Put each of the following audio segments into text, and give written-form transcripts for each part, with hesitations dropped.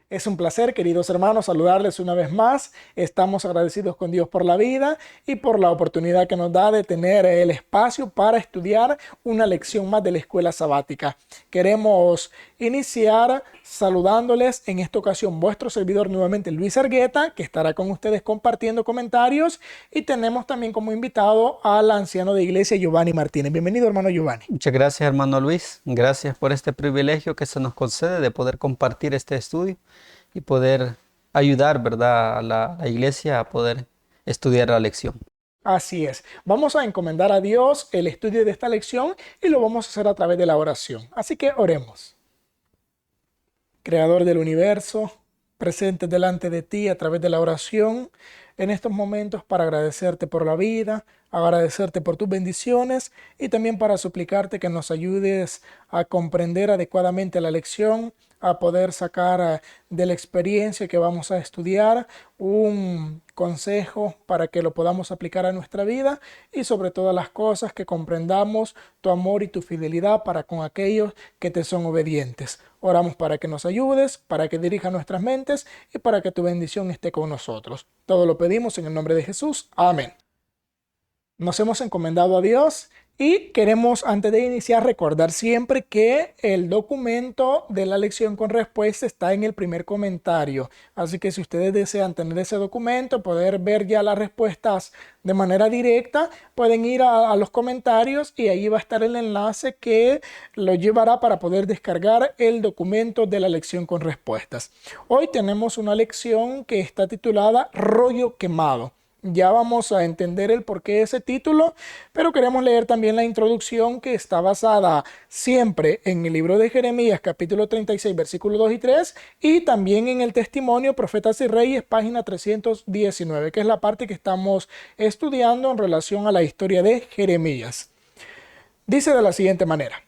Es un placer, queridos hermanos, saludarles una vez más. Estamos agradecidos con Dios por la vida y por la oportunidad que nos da de tener el espacio para estudiar una lección más de la escuela sabática. Queremos iniciar saludándoles en esta ocasión vuestro servidor nuevamente Luis Argueta, que estará con ustedes compartiendo comentarios, y tenemos también como invitado al anciano de iglesia Giovanni Martínez. Bienvenido, hermano Giovanni. Muchas gracias, hermano Luis. Gracias por este privilegio que se nos concede de poder compartir este estudio y poder ayudar, ¿verdad?, a la iglesia a poder estudiar la lección. Así es. Vamos a encomendar a Dios el estudio de esta lección y lo vamos a hacer a través de la oración. Así que oremos. Creador del universo, presente delante de ti a través de la oración en estos momentos para agradecerte por la vida, agradecerte por tus bendiciones y también para suplicarte que nos ayudes a comprender adecuadamente la lección, a poder sacar de la experiencia que vamos a estudiar un consejo para que lo podamos aplicar a nuestra vida y sobre todas las cosas que comprendamos tu amor y tu fidelidad para con aquellos que te son obedientes. Oramos para que nos ayudes, para que dirija nuestras mentes y para que tu bendición esté con nosotros. Todo lo pedimos en el nombre de Jesús. Amén. Nos hemos encomendado a Dios y queremos, antes de iniciar, recordar siempre que el documento de la lección con respuesta está en el primer comentario. Así que si ustedes desean tener ese documento, poder ver ya las respuestas de manera directa, pueden ir a los comentarios y ahí va a estar el enlace que lo llevará para poder descargar el documento de la lección con respuestas. Hoy tenemos una lección que está titulada Rollo Quemado. Ya vamos a entender el porqué de ese título, pero queremos leer también la introducción que está basada siempre en el libro de Jeremías, capítulo 36, versículos 2 y 3, y también en el testimonio Profetas y Reyes, página 319, que es la parte que estamos estudiando en relación a la historia de Jeremías. Dice de la siguiente manera.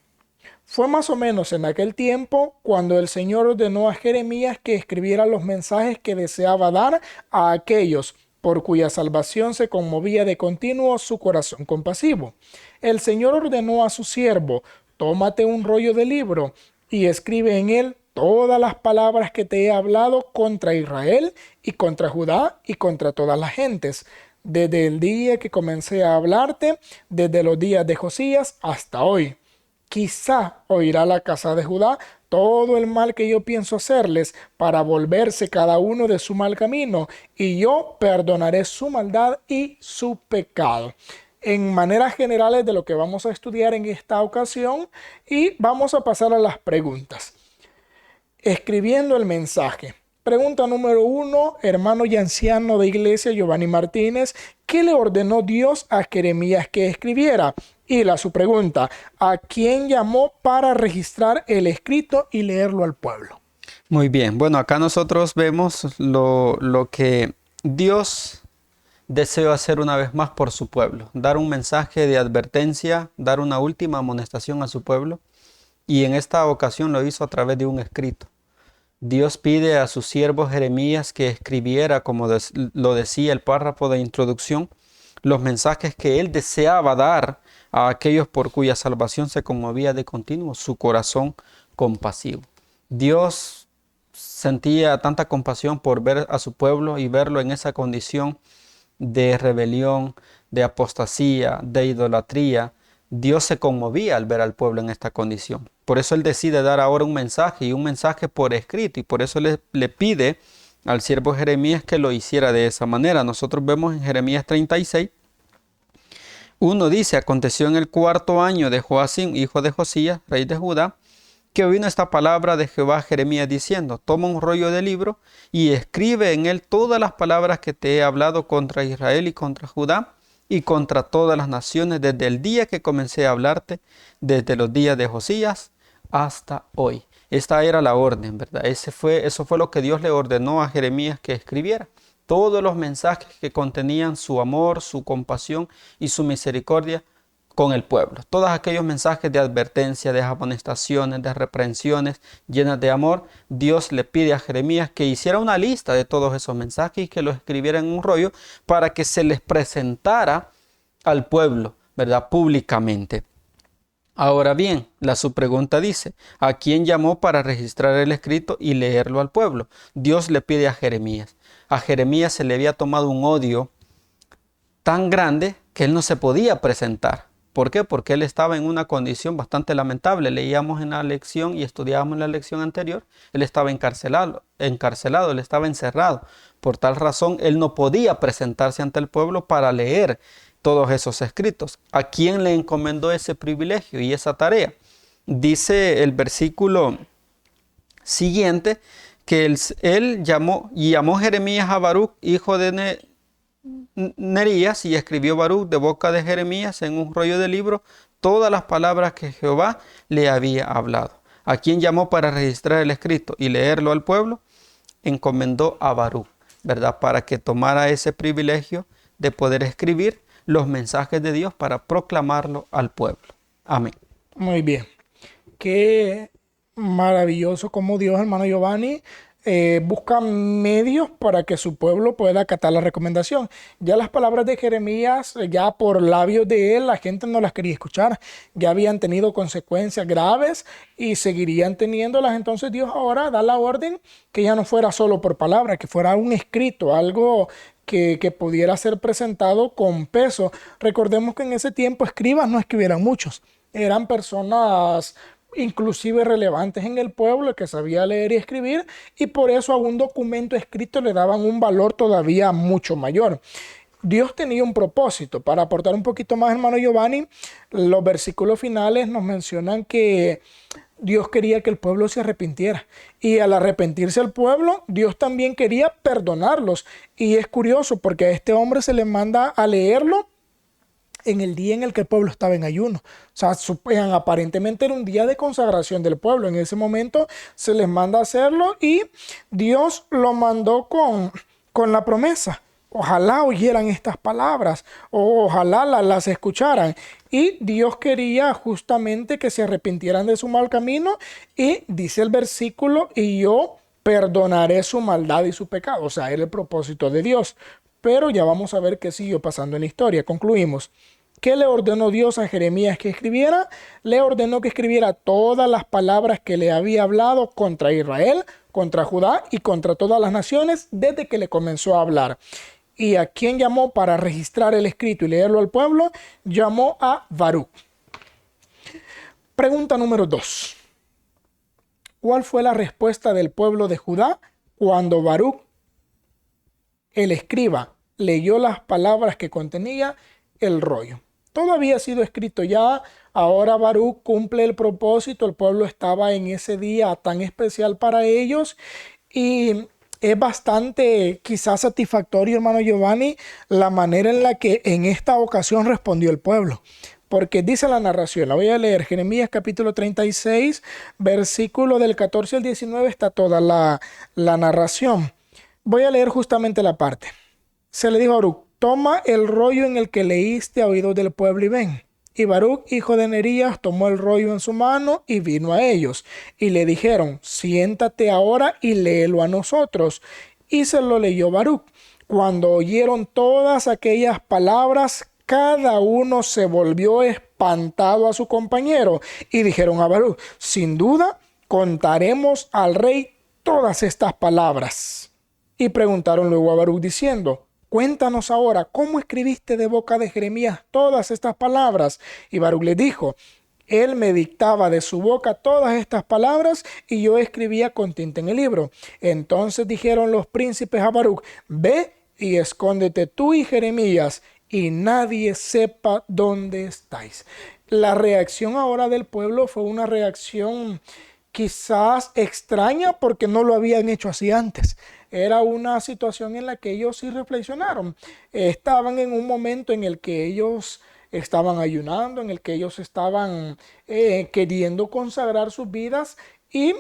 Fue más o menos en aquel tiempo cuando el Señor ordenó a Jeremías que escribiera los mensajes que deseaba dar a aquellos por cuya salvación se conmovía de continuo su corazón compasivo. El Señor ordenó a su siervo, tómate un rollo de libro y escribe en él todas las palabras que te he hablado contra Israel y contra Judá y contra todas las gentes, desde el día que comencé a hablarte, desde los días de Josías hasta hoy. Quizá oirá la casa de Judá todo el mal que yo pienso hacerles para volverse cada uno de su mal camino, y yo perdonaré su maldad y su pecado. En maneras generales de lo que vamos a estudiar en esta ocasión, y vamos a pasar a las preguntas. Escribiendo el mensaje. Pregunta número 1, hermano y anciano de iglesia Giovanni Martínez, ¿qué le ordenó Dios a Jeremías que escribiera? Y su pregunta, ¿a quién llamó para registrar el escrito y leerlo al pueblo? Muy bien, bueno, acá nosotros vemos lo que Dios deseó hacer una vez más por su pueblo, dar un mensaje de advertencia, dar una última amonestación a su pueblo, y en esta ocasión lo hizo a través de un escrito. Dios pide a su siervo Jeremías que escribiera, como lo decía el párrafo de introducción, los mensajes que él deseaba dar a aquellos por cuya salvación se conmovía de continuo su corazón compasivo. Dios sentía tanta compasión por ver a su pueblo y verlo en esa condición de rebelión, de apostasía, de idolatría. Dios se conmovía al ver al pueblo en esta condición. Por eso él decide dar ahora un mensaje, y un mensaje por escrito, y por eso le pide al siervo Jeremías que lo hiciera de esa manera. Nosotros vemos en Jeremías 36, 1 dice, aconteció en el 4.º año de Joacim, hijo de Josías, rey de Judá, que vino esta palabra de Jehová a Jeremías diciendo, toma un rollo de libro y escribe en él todas las palabras que te he hablado contra Israel y contra Judá y contra todas las naciones desde el día que comencé a hablarte, desde los días de Josías hasta hoy. Esta era la orden, ¿verdad? Eso fue lo que Dios le ordenó a Jeremías que escribiera. Todos los mensajes que contenían su amor, su compasión y su misericordia con el pueblo. Todos aquellos mensajes de advertencia, de amonestaciones, de reprensiones llenas de amor, Dios le pide a Jeremías que hiciera una lista de todos esos mensajes y que los escribiera en un rollo para que se les presentara al pueblo, ¿verdad?, públicamente. Ahora bien, la subpregunta dice, ¿a quién llamó para registrar el escrito y leerlo al pueblo? Dios le pide a Jeremías. A Jeremías se le había tomado un odio tan grande que él no se podía presentar. ¿Por qué? Porque él estaba en una condición bastante lamentable. Leíamos en la lección y estudiábamos en la lección anterior. Él estaba encarcelado, él estaba encerrado. Por tal razón, él no podía presentarse ante el pueblo para leer todos esos escritos. ¿A quién le encomendó ese privilegio y esa tarea? Dice el versículo siguiente que él llamó Jeremías a Baruc, hijo de Nerías, y escribió Baruc de boca de Jeremías en un rollo de libro todas las palabras que Jehová le había hablado. ¿A quien llamó para registrar el escrito y leerlo al pueblo? Encomendó a Baruc, ¿verdad? Para que tomara ese privilegio de poder escribir los mensajes de Dios para proclamarlo al pueblo. Amén. Muy bien. Qué maravilloso como Dios, hermano Giovanni, busca medios para que su pueblo pueda acatar la recomendación. Ya las palabras de Jeremías, ya por labios de él, la gente no las quería escuchar. Ya habían tenido consecuencias graves y seguirían teniéndolas. Entonces Dios ahora da la orden que ya no fuera solo por palabra, que fuera un escrito, algo que pudiera ser presentado con peso. Recordemos que en ese tiempo escribas no escribieran muchos. Eran personas inclusive relevantes en el pueblo que sabía leer y escribir, y por eso a un documento escrito le daban un valor todavía mucho mayor. Dios tenía un propósito. Para aportar un poquito más, hermano Giovanni, los versículos finales nos mencionan que Dios quería que el pueblo se arrepintiera, y al arrepentirse el pueblo, Dios también quería perdonarlos. Y es curioso porque a este hombre se le manda a leerlo en el día en el que el pueblo estaba en ayuno. O sea, aparentemente era un día de consagración del pueblo. En ese momento se les manda a hacerlo y Dios lo mandó con la promesa. Ojalá oyeran estas palabras, o ojalá las escucharan. Y Dios quería justamente que se arrepintieran de su mal camino, y dice el versículo, y yo perdonaré su maldad y su pecado. O sea, era el propósito de Dios. Pero ya vamos a ver qué siguió pasando en la historia. Concluimos. ¿Qué le ordenó Dios a Jeremías que escribiera? Le ordenó que escribiera todas las palabras que le había hablado contra Israel, contra Judá y contra todas las naciones desde que le comenzó a hablar. ¿Y a quién llamó para registrar el escrito y leerlo al pueblo? Llamó a Baruc. Pregunta número 2. ¿Cuál fue la respuesta del pueblo de Judá cuando Baruc, el escriba, leyó las palabras que contenía el rollo? Todo había sido escrito ya. Ahora Baruc cumple el propósito. El pueblo estaba en ese día tan especial para ellos, y es bastante quizás satisfactorio, hermano Giovanni, la manera en la que en esta ocasión respondió el pueblo. Porque dice la narración, la voy a leer, Jeremías capítulo 36, versículo del 14 al 19, está toda la narración. Voy a leer justamente la parte. Se le dijo a Baruc: toma el rollo en el que leíste a oídos del pueblo y ven. Y Baruc, hijo de Nerías, tomó el rollo en su mano y vino a ellos. Y le dijeron: siéntate ahora y léelo a nosotros. Y se lo leyó Baruc. Cuando oyeron todas aquellas palabras, cada uno se volvió espantado a su compañero. Y dijeron a Baruc: sin duda, contaremos al rey todas estas palabras. Y preguntaron luego a Baruc diciendo: cuéntanos ahora, ¿cómo escribiste de boca de Jeremías todas estas palabras? Y Baruc le dijo: él me dictaba de su boca todas estas palabras, y yo escribía con tinta en el libro. Entonces dijeron los príncipes a Baruc: ve y escóndete tú y Jeremías, y nadie sepa dónde estáis. La reacción ahora del pueblo fue una reacción quizás extraña, porque no lo habían hecho así antes. Era una situación en la que ellos sí reflexionaron. Estaban en un momento en el que ellos estaban ayunando, en el que ellos estaban queriendo consagrar sus vidas, y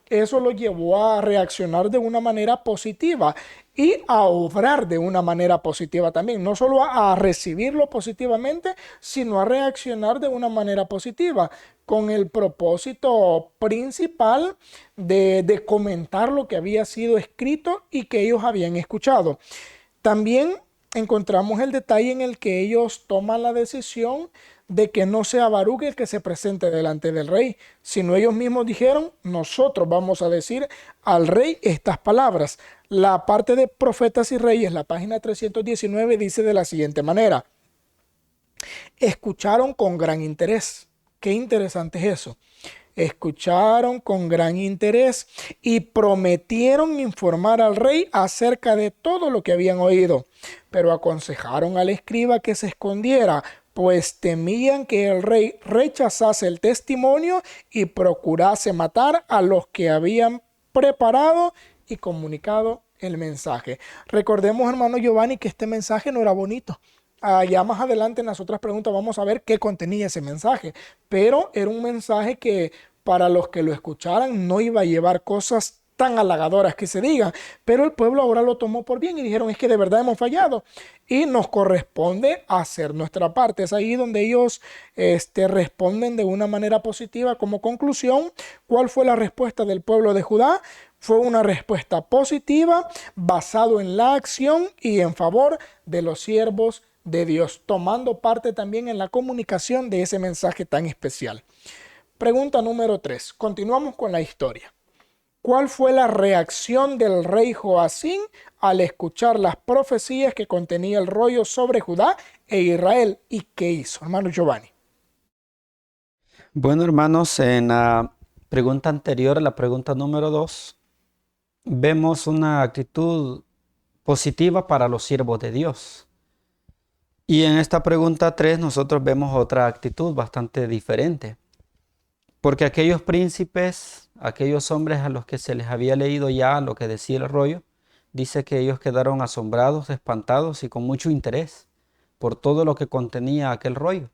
eso los llevó a reaccionar de una manera positiva y a obrar de una manera positiva también. No solo a recibirlo positivamente, sino a reaccionar de una manera positiva, con el propósito principal de comentar lo que había sido escrito y que ellos habían escuchado. También encontramos el detalle en el que ellos toman la decisión de que no sea Baruc el que se presente delante del rey, sino ellos mismos dijeron, nosotros vamos a decir al rey estas palabras. La parte de Profetas y Reyes, la página 319, dice de la siguiente manera: escucharon con gran interés. Qué interesante es eso. Escucharon con gran interés y prometieron informar al rey acerca de todo lo que habían oído, pero aconsejaron al escriba que se escondiera, pues temían que el rey rechazase el testimonio y procurase matar a los que habían preparado y comunicado el mensaje. Recordemos, hermano Giovanni, que este mensaje no era bonito. Ya más adelante en las otras preguntas vamos a ver qué contenía ese mensaje, pero era un mensaje que para los que lo escucharan no iba a llevar cosas tan halagadoras que se digan, pero el pueblo ahora lo tomó por bien y dijeron, es que de verdad hemos fallado y nos corresponde hacer nuestra parte. Es ahí donde ellos responden de una manera positiva. Como conclusión, ¿cuál fue la respuesta del pueblo de Judá? Fue una respuesta positiva, basado en la acción y en favor de los siervos de Dios, tomando parte también en la comunicación de ese mensaje tan especial. Pregunta número 3. Continuamos con la historia. ¿Cuál fue la reacción del rey Joacim al escuchar las profecías que contenía el rollo sobre Judá e Israel? ¿Y qué hizo, hermano Giovanni? Bueno, hermanos, en la pregunta anterior, la pregunta número 2, vemos una actitud positiva para los siervos de Dios. Y en esta pregunta 3 nosotros vemos otra actitud bastante diferente. Porque aquellos príncipes, aquellos hombres a los que se les había leído ya lo que decía el rollo, dice que ellos quedaron asombrados, espantados y con mucho interés por todo lo que contenía aquel rollo.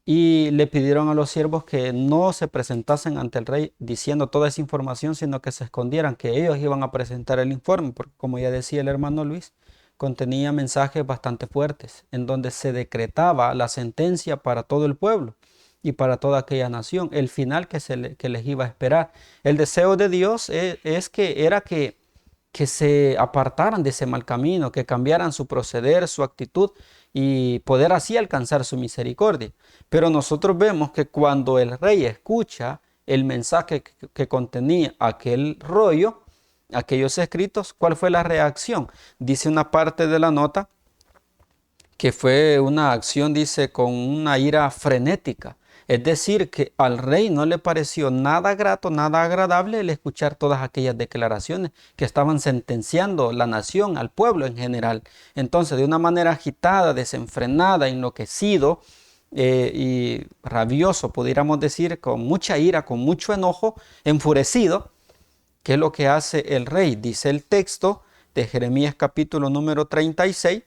Y le pidieron a los siervos que no se presentasen ante el rey diciendo toda esa información, sino que se escondieran, que ellos iban a presentar el informe, porque como ya decía el hermano Luis, contenía mensajes bastante fuertes, en donde se decretaba la sentencia para todo el pueblo y para toda aquella nación, el final que les iba a esperar. El deseo de Dios era que se apartaran de ese mal camino, que cambiaran su proceder, su actitud y poder así alcanzar su misericordia. Pero nosotros vemos que cuando el rey escucha el mensaje que contenía aquel rollo, aquellos escritos, ¿cuál fue la reacción? Dice una parte de la nota que fue una acción, dice, con una ira frenética. Es decir, que al rey no le pareció nada grato, nada agradable el escuchar todas aquellas declaraciones que estaban sentenciando la nación, al pueblo en general. Entonces, de una manera agitada, desenfrenada, enloquecido y rabioso, pudiéramos decir, con mucha ira, con mucho enojo, enfurecido, ¿qué es lo que hace el rey? Dice el texto de Jeremías capítulo número 36,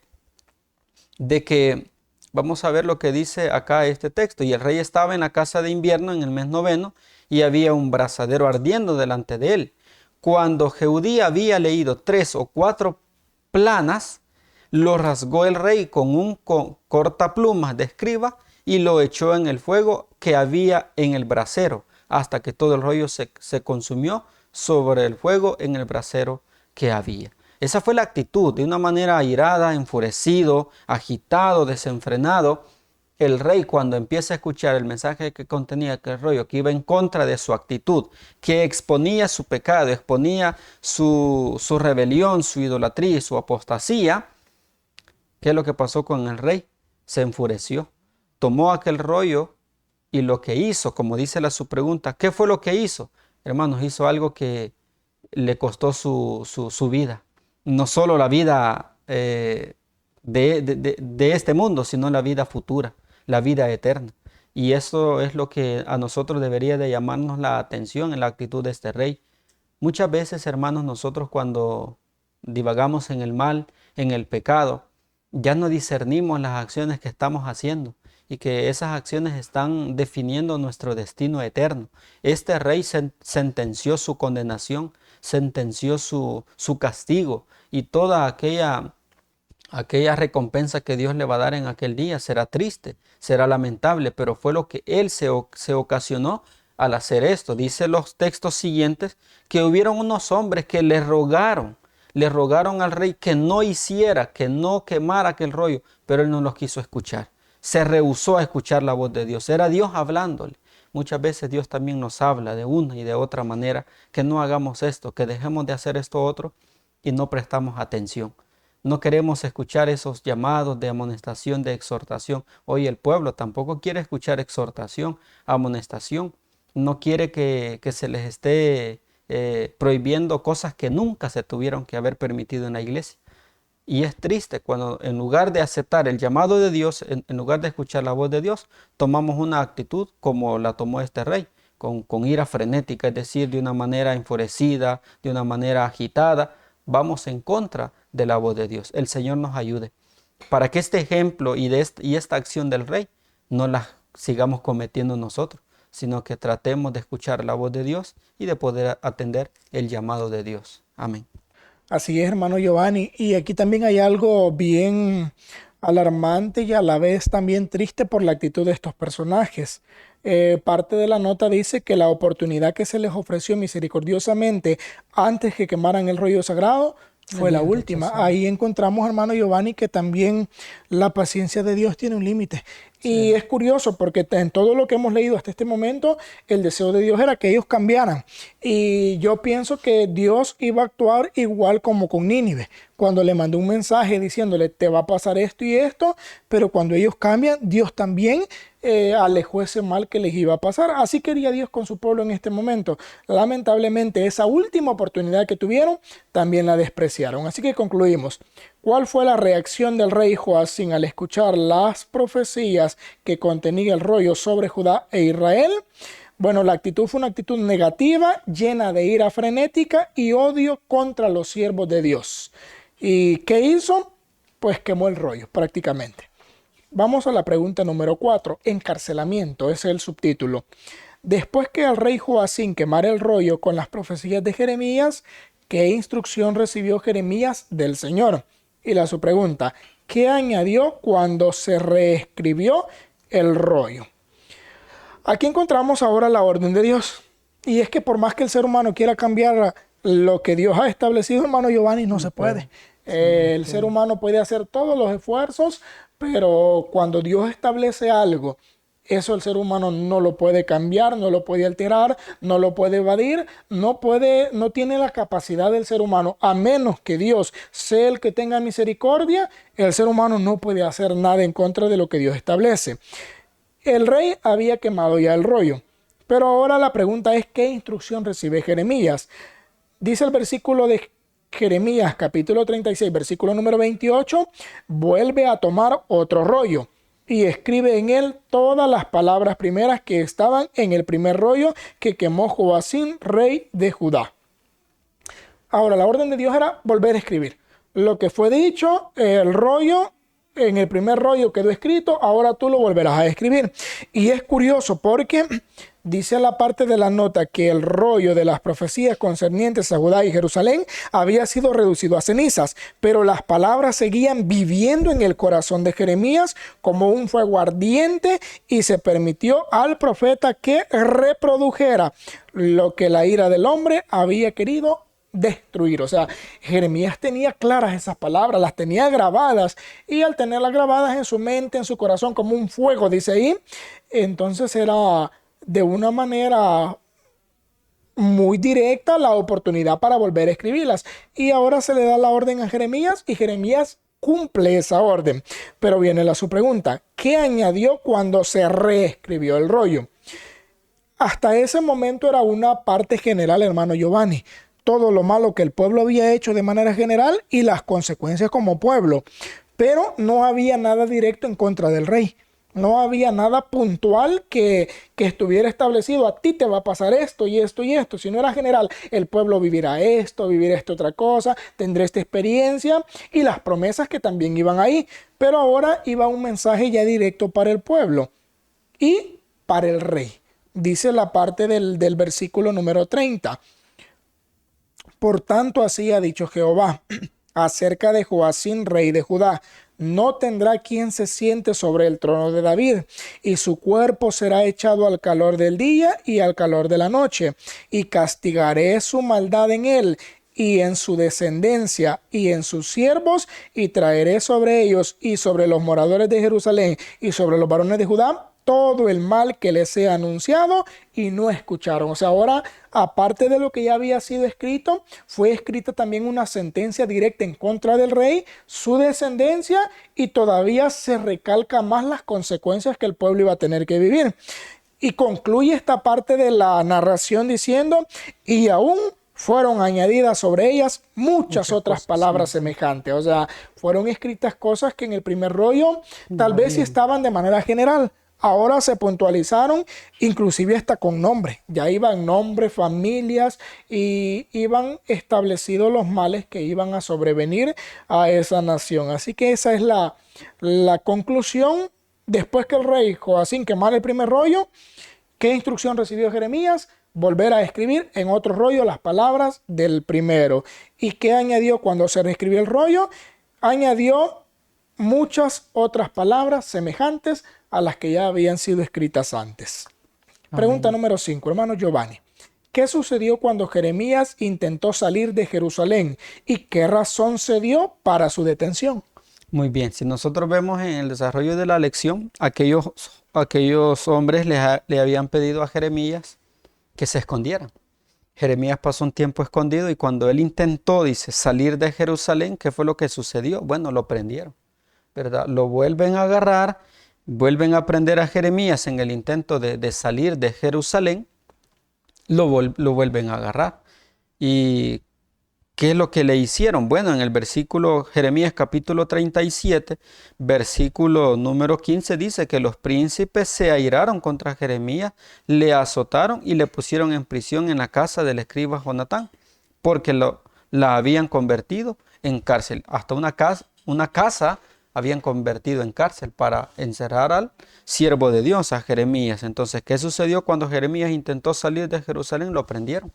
de que vamos a ver lo que dice acá este texto. Y el rey estaba en la casa de invierno en el mes noveno y había un brazadero ardiendo delante de él. Cuando Jehudí había leído 3 o 4 planas, lo rasgó el rey con un cortaplumas de escriba y lo echó en el fuego que había en el brasero, hasta que todo el rollo se consumió sobre el fuego en el brasero que había. Esa fue la actitud, de una manera airada, enfurecido, agitado, desenfrenado. El rey, cuando empieza a escuchar el mensaje que contenía aquel rollo, que iba en contra de su actitud, que exponía su pecado, exponía su rebelión, su idolatría y su apostasía, ¿qué es lo que pasó con el rey? Se enfureció, tomó aquel rollo y lo que hizo, como dice su pregunta, ¿qué fue lo que hizo? Hermanos, hizo algo que le costó su vida. No solo la vida de este mundo, sino la vida futura, la vida eterna. Y eso es lo que a nosotros debería de llamarnos la atención en la actitud de este rey. Muchas veces, hermanos, nosotros cuando divagamos en el mal, en el pecado, ya no discernimos las acciones que estamos haciendo y que esas acciones están definiendo nuestro destino eterno. Este rey sentenció su condenación, sentenció su castigo, y toda aquella recompensa que Dios le va a dar en aquel día será triste, será lamentable, pero fue lo que él se ocasionó al hacer esto. Dice los textos siguientes que hubieron unos hombres que le rogaron al rey que no hiciera, que no quemara aquel rollo, pero él no los quiso escuchar. se rehusó a escuchar la voz de Dios. Era Dios hablándole. Muchas veces Dios también nos habla de una y de otra manera, que no hagamos esto, que dejemos de hacer esto otro y no prestamos atención. No queremos escuchar esos llamados de amonestación, de exhortación. Hoy el pueblo tampoco quiere escuchar exhortación, amonestación. No quiere que se les esté prohibiendo cosas que nunca se tuvieron que haber permitido en la iglesia. Y es triste cuando en lugar de aceptar el llamado de Dios, en lugar de escuchar la voz de Dios, tomamos una actitud como la tomó este rey, con ira frenética, es decir, de una manera enfurecida, de una manera agitada. Vamos en contra de la voz de Dios. El Señor nos ayude para que este ejemplo y esta acción del rey no la sigamos cometiendo nosotros, sino que tratemos de escuchar la voz de Dios y de poder atender el llamado de Dios. Amén. Así es, hermano Giovanni. Y aquí también hay algo bien alarmante y a la vez también triste por la actitud de estos personajes. Parte de la nota dice que la oportunidad que se les ofreció misericordiosamente antes que quemaran el rollo sagrado fue la última. Ahí encontramos, hermano Giovanni, que también la paciencia de Dios tiene un límite. Y es curioso porque en todo lo que hemos leído hasta este momento, el deseo de Dios era que ellos cambiaran. Y yo pienso que Dios iba a actuar igual como con Nínive, cuando le mandó un mensaje diciéndole, te va a pasar esto y esto, pero cuando ellos cambian, Dios también alejó ese mal que les iba a pasar. Así quería Dios con su pueblo en este momento. Lamentablemente, esa última oportunidad que tuvieron, también la despreciaron. Así que concluimos. ¿Cuál fue la reacción del rey Joacín al escuchar las profecías que contenía el rollo sobre Judá e Israel? Bueno, la actitud fue una actitud negativa, llena de ira frenética y odio contra los siervos de Dios. ¿Y qué hizo? Pues quemó el rollo prácticamente. Vamos a la pregunta número 4. Encarcelamiento, ese es el subtítulo. Después que el rey Joacín quemara el rollo con las profecías de Jeremías, ¿qué instrucción recibió Jeremías del Señor? Y la su pregunta, ¿qué añadió cuando se reescribió el rollo? Aquí encontramos ahora la orden de Dios. Y es que por más que el ser humano quiera cambiar lo que Dios ha establecido, hermano Giovanni, no se puede. El ser humano puede hacer todos los esfuerzos, pero cuando Dios establece algo, eso el ser humano no lo puede cambiar, no lo puede alterar, no lo puede evadir, no tiene la capacidad del ser humano, a menos que Dios sea el que tenga misericordia, el ser humano no puede hacer nada en contra de lo que Dios establece. El rey había quemado ya el rollo, pero ahora la pregunta es, ¿qué instrucción recibe Jeremías? Dice el versículo de Jeremías capítulo 36, versículo número 28, vuelve a tomar otro rollo y escribe en él todas las palabras primeras que estaban en el primer rollo que quemó Joacín, rey de Judá. Ahora, la orden de Dios era volver a escribir. Lo que fue dicho, el rollo, en el primer rollo quedó escrito, ahora tú lo volverás a escribir. Y es curioso porque dice la parte de la nota que el rollo de las profecías concernientes a Judá y Jerusalén había sido reducido a cenizas, pero las palabras seguían viviendo en el corazón de Jeremías como un fuego ardiente y se permitió al profeta que reprodujera lo que la ira del hombre había querido destruir. O sea, Jeremías tenía claras esas palabras, las tenía grabadas, y al tenerlas grabadas en su mente, en su corazón, como un fuego, dice ahí, entonces era de una manera muy directa la oportunidad para volver a escribirlas. Y ahora se le da la orden a Jeremías y Jeremías cumple esa orden. Pero viene su pregunta, ¿qué añadió cuando se reescribió el rollo? Hasta ese momento era una parte general, hermano Giovanni. Todo lo malo que el pueblo había hecho de manera general y las consecuencias como pueblo. Pero no había nada directo en contra del rey. No había nada puntual que estuviera establecido. A ti te va a pasar esto y esto y esto. Si no era general, el pueblo vivirá esta otra cosa, tendrá esta experiencia y las promesas que también iban ahí. Pero ahora iba un mensaje ya directo para el pueblo y para el rey. Dice la parte del versículo número 30. Por tanto, así ha dicho Jehová acerca de Joacín, rey de Judá: no tendrá quien se siente sobre el trono de David, y su cuerpo será echado al calor del día y al calor de la noche, y castigaré su maldad en él, y en su descendencia y en sus siervos, y traeré sobre ellos y sobre los moradores de Jerusalén y sobre los varones de Judá todo el mal que les he anunciado, y no escucharon. O sea, ahora, aparte de lo que ya había sido escrito, fue escrita también una sentencia directa en contra del rey, su descendencia, y todavía se recalca más las consecuencias que el pueblo iba a tener que vivir. Y concluye esta parte de la narración diciendo: y aún fueron añadidas sobre ellas muchas otras cosas, palabras sí. semejantes. O sea, fueron escritas cosas que en el primer rollo tal vez sí estaban de manera general. Ahora se puntualizaron, inclusive hasta con nombre. Ya iban nombres, familias, y iban establecidos los males que iban a sobrevenir a esa nación. Así que esa es la conclusión. Después que el rey Joacín quemara el primer rollo, ¿qué instrucción recibió Jeremías? Volver a escribir en otro rollo las palabras del primero. ¿Y qué añadió cuando se reescribió el rollo? Añadió muchas otras palabras semejantes a las que ya habían sido escritas antes. Pregunta Amén. número 5, hermano Giovanni. ¿Qué sucedió cuando Jeremías intentó salir de Jerusalén y qué razón se dio para su detención? Muy bien, si nosotros vemos en el desarrollo de la lección, aquellos hombres le habían pedido a Jeremías que se escondieran. Jeremías pasó un tiempo escondido y cuando él intentó, dice, salir de Jerusalén, ¿qué fue lo que sucedió? Bueno, lo prendieron, ¿verdad? Lo vuelven a agarrar, vuelven a prender a Jeremías en el intento de salir de Jerusalén, lo vuelven a agarrar. ¿Y qué es lo que le hicieron? Bueno, en el versículo Jeremías capítulo 37, versículo número 15 dice que los príncipes se airaron contra Jeremías, le azotaron y le pusieron en prisión en la casa del escriba Jonatán, porque la habían convertido en cárcel. Hasta una casa habían convertido en cárcel para encerrar al siervo de Dios, a Jeremías. Entonces, ¿qué sucedió cuando Jeremías intentó salir de Jerusalén? Lo prendieron.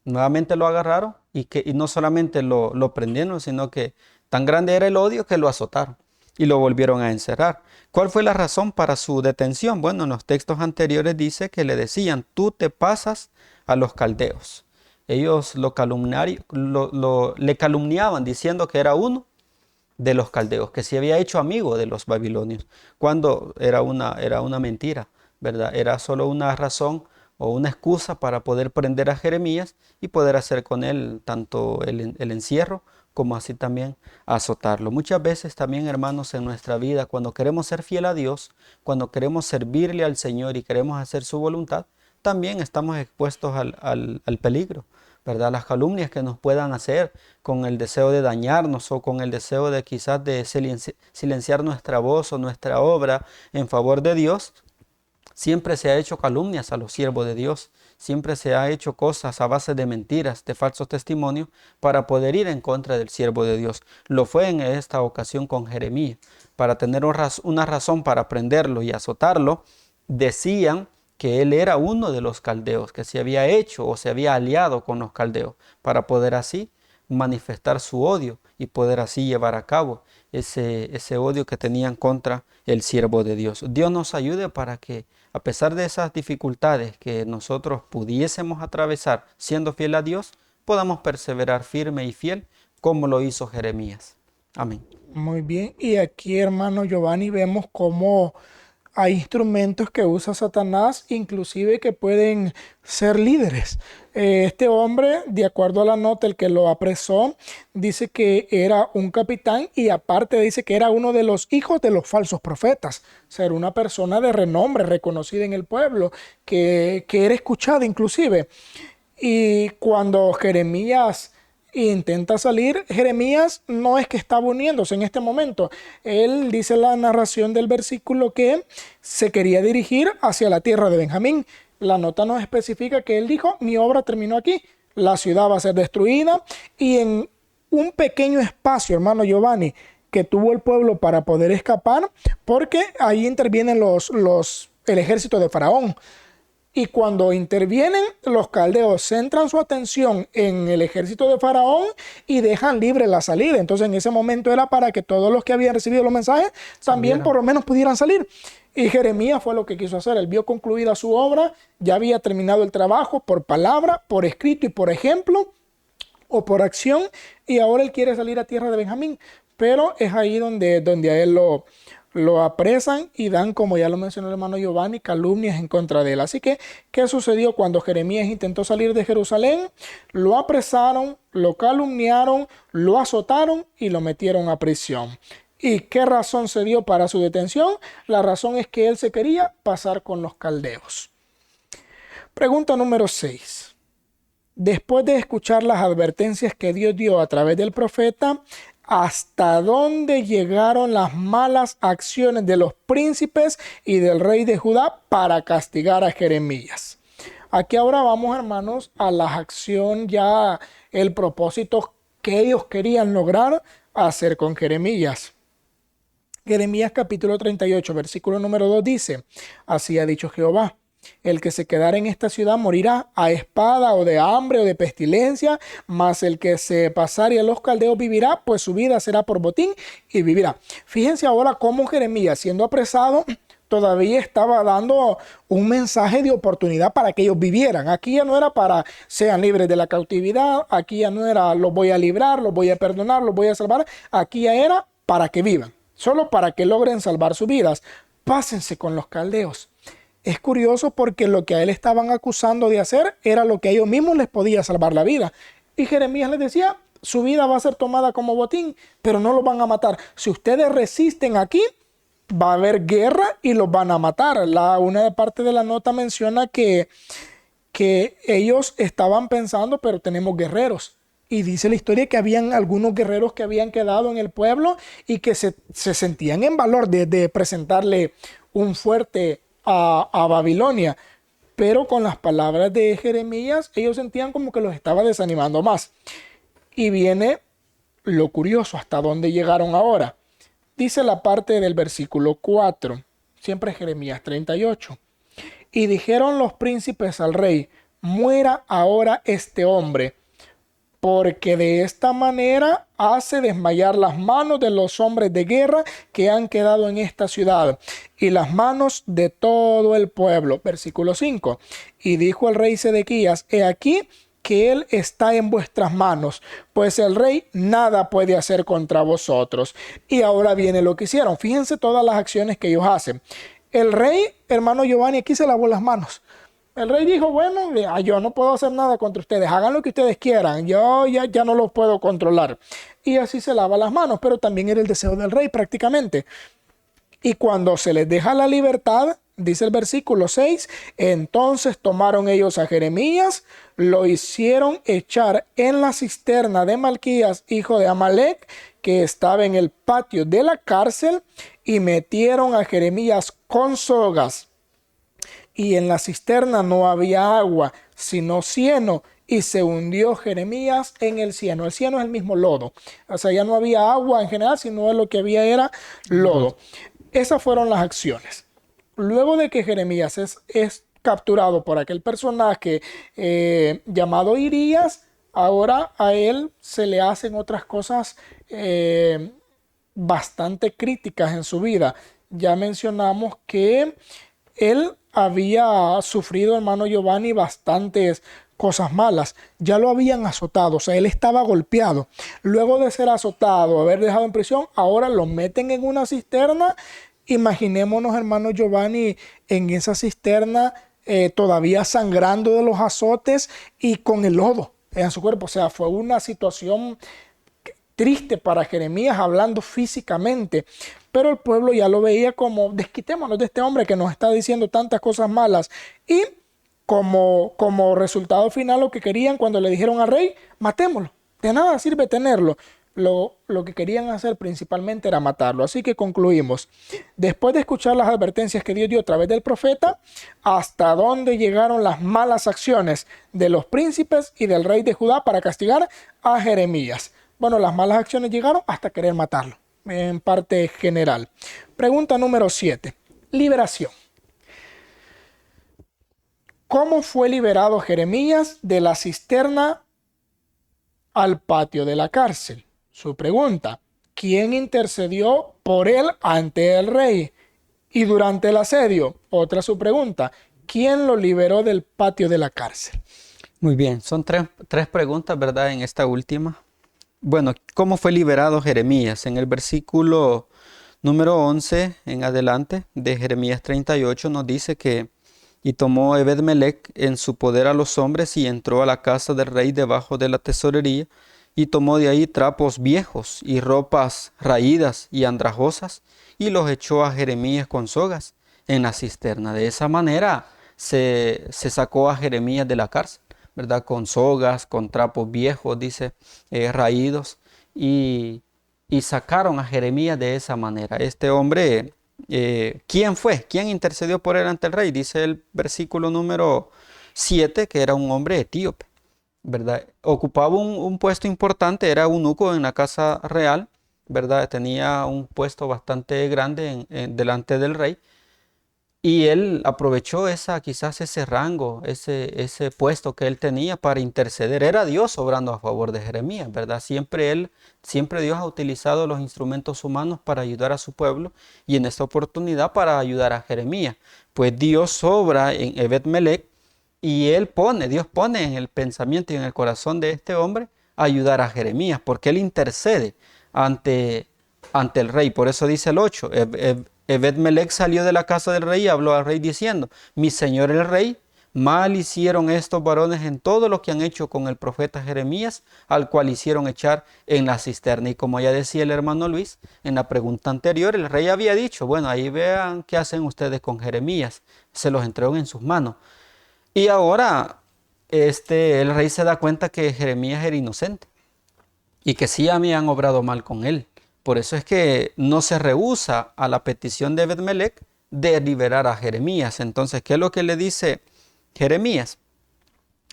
Nuevamente lo agarraron y no solamente lo prendieron, sino que tan grande era el odio que lo azotaron y lo volvieron a encerrar. ¿Cuál fue la razón para su detención? Bueno, en los textos anteriores dice que le decían, tú te pasas a los caldeos. Ellos le calumniaban diciendo que era uno de los caldeos, que se había hecho amigo de los babilonios, cuando era una mentira, ¿verdad? Era solo una razón o una excusa para poder prender a Jeremías y poder hacer con él tanto el encierro como así también azotarlo. Muchas veces también, hermanos, en nuestra vida, cuando queremos ser fiel a Dios, cuando queremos servirle al Señor y queremos hacer su voluntad, también estamos expuestos al peligro, ¿verdad? Las calumnias que nos puedan hacer con el deseo de dañarnos o con el deseo de quizás de silenciar nuestra voz o nuestra obra en favor de Dios. Siempre se ha hecho calumnias a los siervos de Dios, siempre se ha hecho cosas a base de mentiras, de falsos testimonios, para poder ir en contra del siervo de Dios. Lo fue en esta ocasión con Jeremías. Para tener una razón para prenderlo y azotarlo, decían que él era uno de los caldeos, que se había hecho o se había aliado con los caldeos, para poder así manifestar su odio y poder así llevar a cabo ese odio que tenían contra el siervo de Dios. Dios nos ayude para que, a pesar de esas dificultades que nosotros pudiésemos atravesar siendo fiel a Dios, podamos perseverar firme y fiel como lo hizo Jeremías. Amén. Muy bien, y aquí, hermano Giovanni, vemos cómo hay instrumentos que usa Satanás, inclusive que pueden ser líderes. Este hombre, de acuerdo a la nota, el que lo apresó, dice que era un capitán y aparte dice que era uno de los hijos de los falsos profetas. Ser una persona de renombre, reconocida en el pueblo, que era escuchada inclusive. Y cuando Jeremías intenta salir, Jeremías no es que estaba uniéndose en este momento. Él dice la narración del versículo que se quería dirigir hacia la tierra de Benjamín. La nota nos especifica que él dijo, mi obra terminó aquí, la ciudad va a ser destruida, y en un pequeño espacio, hermano Giovanni, que tuvo el pueblo para poder escapar, porque ahí intervienen el ejército de Faraón. Y cuando intervienen, los caldeos centran su atención en el ejército de Faraón y dejan libre la salida. Entonces en ese momento era para que todos los que habían recibido los mensajes también por lo menos pudieran salir. Y Jeremías fue lo que quiso hacer. Él vio concluida su obra, ya había terminado el trabajo por palabra, por escrito y por ejemplo. o por acción, y ahora él quiere salir a tierra de Benjamín, pero es ahí donde a él lo apresan y dan, como ya lo mencionó el hermano Giovanni, calumnias en contra de él. Así que, ¿qué sucedió cuando Jeremías intentó salir de Jerusalén? Lo apresaron, lo calumniaron, lo azotaron y lo metieron a prisión. ¿Y qué razón se dio para su detención? La razón es que él se quería pasar con los caldeos. Pregunta número 6. Después de escuchar las advertencias que Dios dio a través del profeta, ¿hasta dónde llegaron las malas acciones de los príncipes y del rey de Judá para castigar a Jeremías? Aquí ahora vamos, hermanos, a la acción, ya el propósito que ellos querían lograr hacer con Jeremías. Jeremías capítulo 38, versículo número 2 dice: así ha dicho Jehová, el que se quedara en esta ciudad morirá a espada o de hambre o de pestilencia, mas el que se pasare a los caldeos vivirá, pues su vida será por botín y vivirá. Fíjense ahora cómo Jeremías, siendo apresado, todavía estaba dando un mensaje de oportunidad para que ellos vivieran. Aquí ya no era para sean libres de la cautividad, aquí ya no era los voy a librar, los voy a perdonar, los voy a salvar, aquí ya era para que vivan, solo para que logren salvar sus vidas. Pásense con los caldeos. Es curioso porque lo que a él estaban acusando de hacer era lo que a ellos mismos les podía salvar la vida. Y Jeremías les decía, su vida va a ser tomada como botín, pero no los van a matar. Si ustedes resisten aquí, va a haber guerra y los van a matar. Una parte de la nota menciona que ellos estaban pensando, pero tenemos guerreros. Y dice la historia que habían algunos guerreros que habían quedado en el pueblo y que se sentían en valor de presentarle un fuerte a Babilonia. Pero con las palabras de Jeremías, ellos sentían como que los estaba desanimando más. Y viene lo curioso, hasta dónde llegaron ahora. Dice la parte del versículo 4, siempre Jeremías 38. Y dijeron los príncipes al rey, muera ahora este hombre, porque de esta manera hace desmayar las manos de los hombres de guerra que han quedado en esta ciudad y las manos de todo el pueblo. Versículo 5. Y dijo el rey Sedequías, he aquí que él está en vuestras manos, pues el rey nada puede hacer contra vosotros. Y ahora viene lo que hicieron. Fíjense todas las acciones que ellos hacen. El rey, hermano Giovanni, aquí se lavó las manos. El rey dijo, bueno, yo no puedo hacer nada contra ustedes, hagan lo que ustedes quieran, yo ya no los puedo controlar. Y así se lava las manos, pero también era el deseo del rey prácticamente. Y cuando se les deja la libertad, dice el versículo 6, entonces tomaron ellos a Jeremías, lo hicieron echar en la cisterna de Malquías, hijo de Amalec, que estaba en el patio de la cárcel, y metieron a Jeremías con sogas. Y en la cisterna no había agua, sino cieno, y se hundió Jeremías en el cieno. El cieno es el mismo lodo. O sea, ya no había agua en general, sino lo que había era lodo. Esas fueron las acciones. Luego de que Jeremías es capturado por aquel personaje llamado Irías, ahora a él se le hacen otras cosas bastante críticas en su vida. Ya mencionamos que él había sufrido, hermano Giovanni, bastantes cosas malas. Ya lo habían azotado, o sea, él estaba golpeado. Luego de ser azotado, haber dejado en prisión, ahora lo meten en una cisterna. Imaginémonos, hermano Giovanni, en esa cisterna todavía sangrando de los azotes y con el lodo en su cuerpo. O sea, fue una situación triste para Jeremías hablando físicamente, pero el pueblo ya lo veía como desquitémonos de este hombre que nos está diciendo tantas cosas malas. Y como resultado final lo que querían cuando le dijeron al rey, matémoslo, de nada sirve tenerlo. Lo que querían hacer principalmente era matarlo. Así que concluimos, después de escuchar las advertencias que Dios dio a través del profeta, hasta dónde llegaron las malas acciones de los príncipes y del rey de Judá para castigar a Jeremías. Bueno, las malas acciones llegaron hasta querer matarlo, en parte general. Pregunta número 7. Liberación. ¿Cómo fue liberado Jeremías de la cisterna al patio de la cárcel? Su pregunta. ¿Quién intercedió por él ante el rey? Y durante el asedio, otra su pregunta. ¿Quién lo liberó del patio de la cárcel? Muy bien, son tres preguntas, ¿verdad? En esta última. Bueno, ¿cómo fue liberado Jeremías? En el versículo número 11 en adelante de Jeremías 38 nos dice que y tomó Ebed-melech en su poder a los hombres y entró a la casa del rey debajo de la tesorería y tomó de ahí trapos viejos y ropas raídas y andrajosas y los echó a Jeremías con sogas en la cisterna. De esa manera se sacó a Jeremías de la cárcel, ¿verdad? Con sogas, con trapos viejos, dice, raídos y, y sacaron a Jeremías de esa manera. Este hombre, ¿quién fue? ¿Quién intercedió por él ante el rey? Dice el versículo número 7 que era un hombre etíope, ¿verdad? Ocupaba un puesto importante, era eunuco en la casa real, ¿verdad? Tenía un puesto bastante grande delante del rey. Y él aprovechó quizás ese rango, ese puesto que él tenía para interceder. Era Dios obrando a favor de Jeremías, ¿verdad? Siempre Dios ha utilizado los instrumentos humanos para ayudar a su pueblo y en esta oportunidad para ayudar a Jeremías. Pues Dios obra en Ebed-melech y Dios pone en el pensamiento y en el corazón de este hombre ayudar a Jeremías, porque él intercede ante, ante el rey. Por eso dice el 8, Ebed-melech salió de la casa del rey y habló al rey diciendo, mi señor el rey, mal hicieron estos varones en todo lo que han hecho con el profeta Jeremías, al cual hicieron echar en la cisterna. Y como ya decía el hermano Luis, en la pregunta anterior, el rey había dicho, bueno, ahí vean qué hacen ustedes con Jeremías, se los entregó en sus manos. Y ahora el rey se da cuenta que Jeremías era inocente y que sí habían obrado mal con él. Por eso es que no se rehúsa a la petición de Ebed-melech de liberar a Jeremías. Entonces, ¿qué es lo que le dice Jeremías?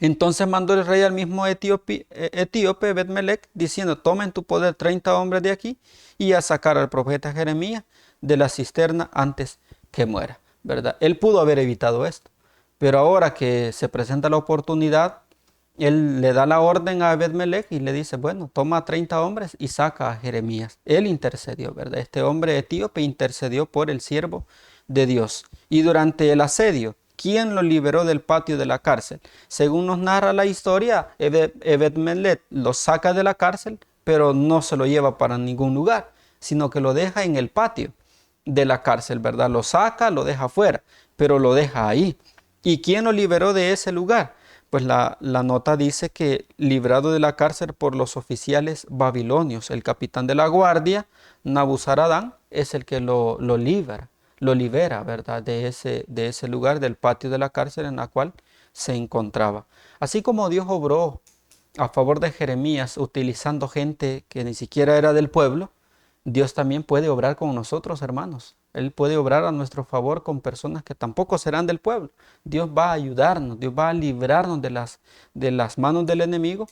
Entonces mandó el rey al mismo etíope Ebed-melech diciendo, toma en tu poder 30 hombres de aquí y a sacar al profeta Jeremías de la cisterna antes que muera, ¿verdad? Él pudo haber evitado esto, pero ahora que se presenta la oportunidad, él le da la orden a Ebed-melech y le dice, bueno, toma 30 hombres y saca a Jeremías. Él intercedió, ¿verdad? Este hombre etíope intercedió por el siervo de Dios. Y durante el asedio, ¿quién lo liberó del patio de la cárcel? Según nos narra la historia, Ebed-melech lo saca de la cárcel, pero no se lo lleva para ningún lugar, sino que lo deja en el patio de la cárcel, ¿verdad? Lo saca, lo deja afuera, pero lo deja ahí. ¿Y quién lo liberó de ese lugar? Pues la nota dice que librado de la cárcel por los oficiales babilonios, el capitán de la guardia, Nabuzaradán, es el que lo libera, ¿verdad? De ese lugar, del patio de la cárcel en la cual se encontraba. Así como Dios obró a favor de Jeremías utilizando gente que ni siquiera era del pueblo, Dios también puede obrar con nosotros, hermanos. Él puede obrar a nuestro favor con personas que tampoco serán del pueblo. Dios va a ayudarnos, Dios va a librarnos de las manos del enemigo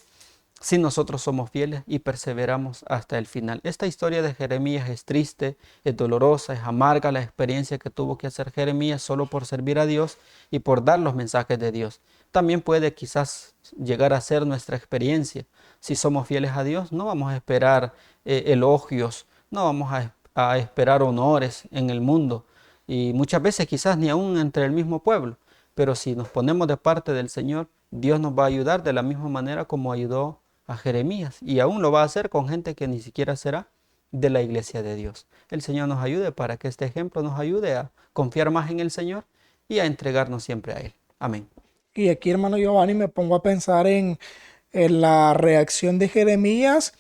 si nosotros somos fieles y perseveramos hasta el final. Esta historia de Jeremías es triste, es dolorosa, es amarga la experiencia que tuvo que hacer Jeremías solo por servir a Dios y por dar los mensajes de Dios. También puede quizás llegar a ser nuestra experiencia. Si somos fieles a Dios, no vamos a esperar elogios, no vamos a esperar honores en el mundo y muchas veces quizás ni aún entre el mismo pueblo. Pero si nos ponemos de parte del Señor, Dios nos va a ayudar de la misma manera como ayudó a Jeremías y aún lo va a hacer con gente que ni siquiera será de la iglesia de Dios. El Señor nos ayude para que este ejemplo nos ayude a confiar más en el Señor y a entregarnos siempre a Él. Amén. Y aquí, hermano Giovanni, me pongo a pensar en la reacción de Jeremías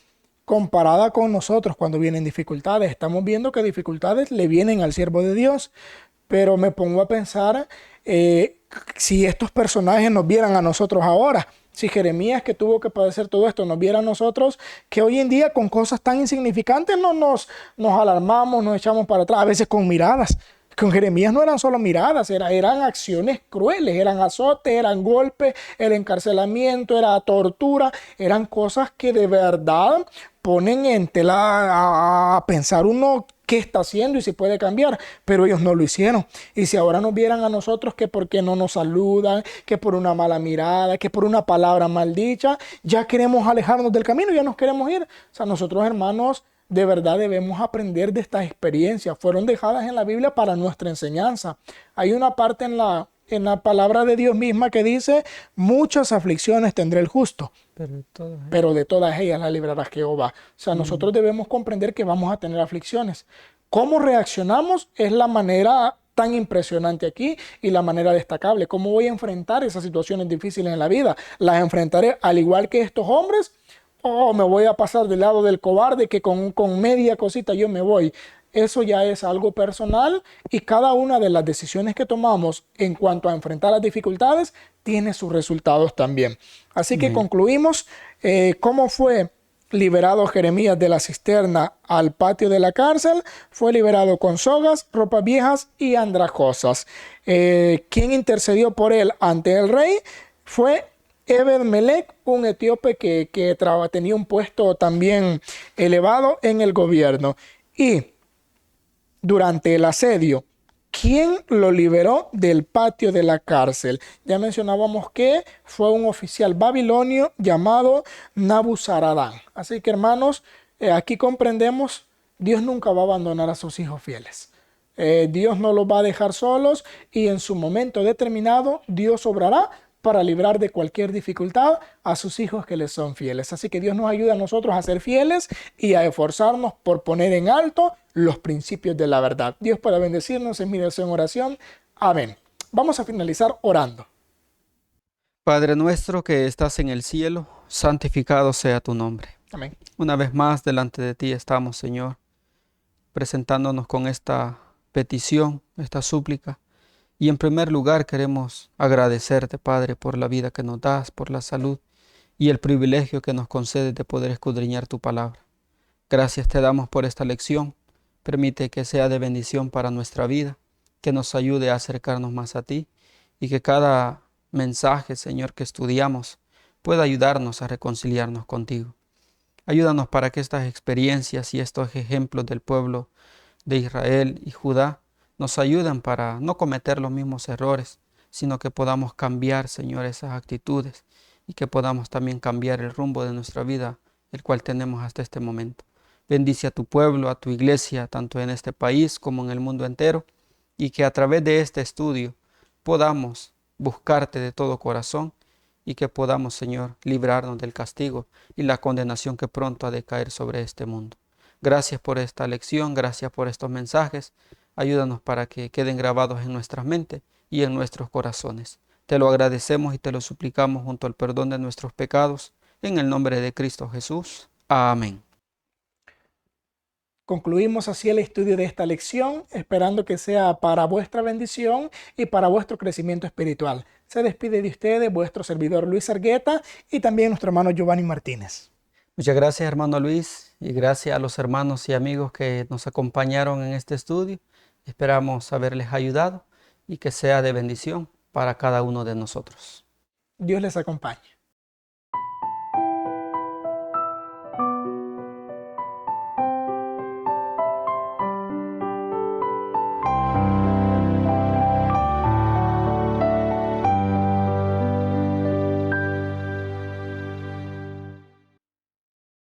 comparada con nosotros cuando vienen dificultades. Estamos viendo que dificultades le vienen al siervo de Dios, pero me pongo a pensar si estos personajes nos vieran a nosotros ahora. Si Jeremías, que tuvo que padecer todo esto, nos viera a nosotros, que hoy en día con cosas tan insignificantes no nos alarmamos, nos echamos para atrás, a veces con miradas. Con Jeremías no eran solo miradas, eran acciones crueles, eran azotes, eran golpes, era encarcelamiento, era tortura, eran cosas que de verdad ponen en tela a pensar uno qué está haciendo y si puede cambiar, pero ellos no lo hicieron. Y si ahora nos vieran a nosotros que porque no nos saludan, que por una mala mirada, que por una palabra mal dicha, ya queremos alejarnos del camino, ya nos queremos ir. O sea, nosotros, hermanos, de verdad debemos aprender de estas experiencias. Fueron dejadas en la Biblia para nuestra enseñanza. Hay una parte en en la palabra de Dios misma que dice, muchas aflicciones tendrá el justo, pero de todas ellas la librará Jehová. O sea, nosotros debemos comprender que vamos a tener aflicciones. ¿Cómo reaccionamos? Es la manera tan impresionante aquí y la manera destacable. ¿Cómo voy a enfrentar esas situaciones difíciles en la vida? ¿Las enfrentaré al igual que estos hombres? ¿O me voy a pasar del lado del cobarde que con media cosita yo me voy? Eso ya es algo personal y cada una de las decisiones que tomamos en cuanto a enfrentar las dificultades tiene sus resultados también. Así que Amén. concluimos cómo fue liberado Jeremías de la cisterna al patio de la cárcel. Fue liberado con sogas, ropas viejas y andrajosas. ¿Quién intercedió por él ante el rey? Fue Ebed-Melech, un etíope que tenía un puesto también elevado en el gobierno. Y durante el asedio, ¿quién lo liberó del patio de la cárcel? Ya mencionábamos que fue un oficial babilonio llamado Nabuzaradán. Así que hermanos, aquí comprendemos, Dios nunca va a abandonar a sus hijos fieles. Dios no los va a dejar solos y en su momento determinado Dios obrará para librar de cualquier dificultad a sus hijos que les son fieles. Así que Dios nos ayuda a nosotros a ser fieles y a esforzarnos por poner en alto los principios de la verdad. Dios pueda bendecirnos, es mi deseo en oración. Amén. Vamos a finalizar orando. Padre nuestro que estás en el cielo, santificado sea tu nombre. Amén. Una vez más delante de ti estamos, Señor, presentándonos con esta petición, esta súplica. Y en primer lugar queremos agradecerte, Padre, por la vida que nos das, por la salud y el privilegio que nos concedes de poder escudriñar tu palabra. Gracias te damos por esta lección. Permite que sea de bendición para nuestra vida, que nos ayude a acercarnos más a ti y que cada mensaje, Señor, que estudiamos pueda ayudarnos a reconciliarnos contigo. Ayúdanos para que estas experiencias y estos ejemplos del pueblo de Israel y Judá nos ayuden para no cometer los mismos errores, sino que podamos cambiar, Señor, esas actitudes y que podamos también cambiar el rumbo de nuestra vida, el cual tenemos hasta este momento. Bendice a tu pueblo, a tu iglesia, tanto en este país como en el mundo entero, y que a través de este estudio podamos buscarte de todo corazón y que podamos, Señor, librarnos del castigo y la condenación que pronto ha de caer sobre este mundo. Gracias por esta lección, gracias por estos mensajes. Ayúdanos para que queden grabados en nuestras mentes y en nuestros corazones. Te lo agradecemos y te lo suplicamos junto al perdón de nuestros pecados, en el nombre de Cristo Jesús. Amén. Concluimos así el estudio de esta lección, esperando que sea para vuestra bendición y para vuestro crecimiento espiritual. Se despide de ustedes vuestro servidor Luis Argueta y también nuestro hermano Giovanni Martínez. Muchas gracias, hermano Luis, y gracias a los hermanos y amigos que nos acompañaron en este estudio. Esperamos haberles ayudado y que sea de bendición para cada uno de nosotros. Dios les acompañe.